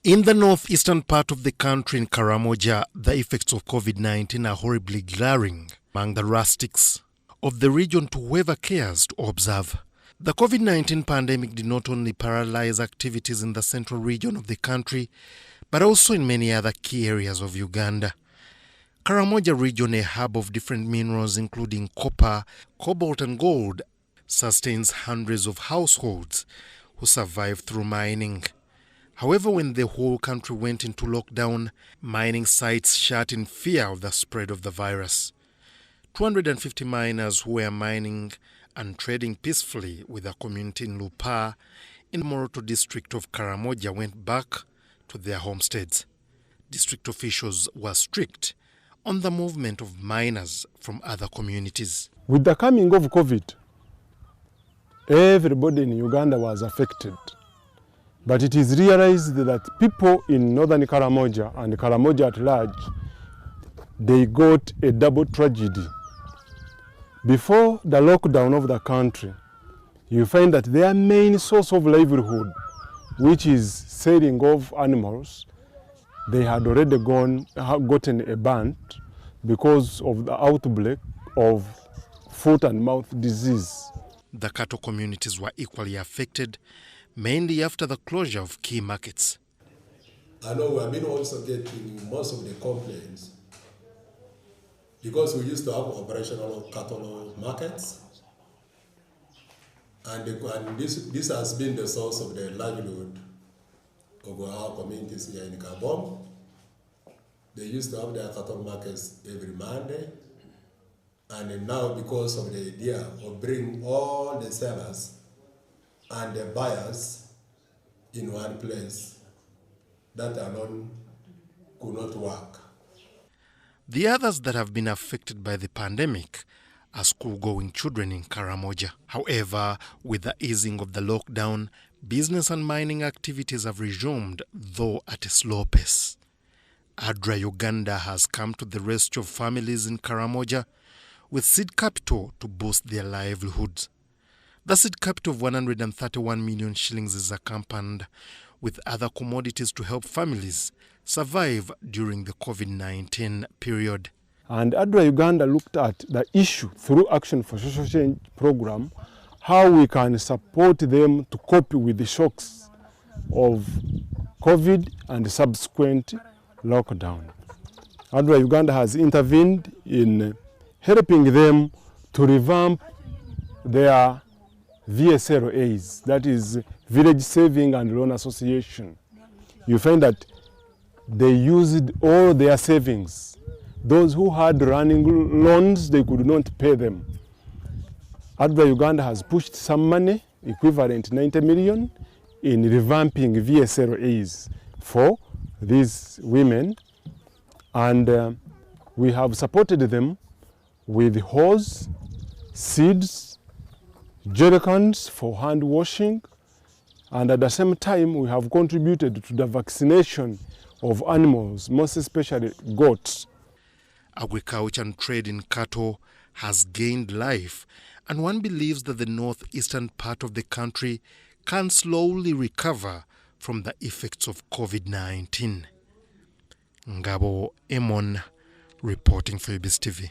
In the northeastern part of the country in Karamoja, the effects of COVID-19 are horribly glaring among the rustics of the region to whoever cares to observe. The COVID-19 pandemic did not only paralyze activities in the central region of the country, but also in many other key areas of Uganda. Karamoja region, a hub of different minerals including copper, cobalt and gold, sustains hundreds of households who survive through mining. However, when the whole country went into lockdown, mining sites shut in fear of the spread of the virus. 250 miners who were mining and trading peacefully with a community in Lupa in the Moroto district of Karamoja went back to their homesteads. District officials were strict on the movement of miners from other communities. With the coming of COVID, everybody in Uganda was affected. But it is realized that people in northern Karamoja and Karamoja at large, they got a double tragedy. Before the lockdown of the country, you find that their main source of livelihood, which is selling of animals, they had already gotten a ban because of the outbreak of foot and mouth disease. The cattle communities were equally affected, mainly after the closure of key markets. I know we have been also getting most of the complaints because we used to have operational cattle markets, and this has been the source of the livelihood of our communities here in Kabom. They used to have their cattle markets every Monday, and now because of the idea of bringing all the sellers and the buyers in one place, that alone could not work. The others that have been affected by the pandemic are school-going children in Karamoja. However, with the easing of the lockdown, business and mining activities have resumed, though at a slow pace. ADRA Uganda has come to the rescue of families in Karamoja with seed capital to boost their livelihoods. The seed capital of 131 million shillings is accompanied with other commodities to help families survive during the COVID-19 period. And ADRA Uganda looked at the issue through Action for Social Change program, how we can support them to cope with the shocks of COVID and subsequent lockdown. ADRA Uganda has intervened in helping them to revamp their VSLAs, that is Village Saving and Loan Association. You find that they used all their savings. Those who had running loans, they could not pay them. ADRA Uganda has pushed some money, equivalent 90 million, in revamping VSLAs for these women. And we have supported them with hose, seeds, jerrycans for hand washing, and at the same time we have contributed to the vaccination of animals, most especially goats. Agriculture and trade in cattle has gained life, and one believes that the northeastern part of the country can slowly recover from the effects of COVID-19. Ngabo Emon reporting for UBS TV.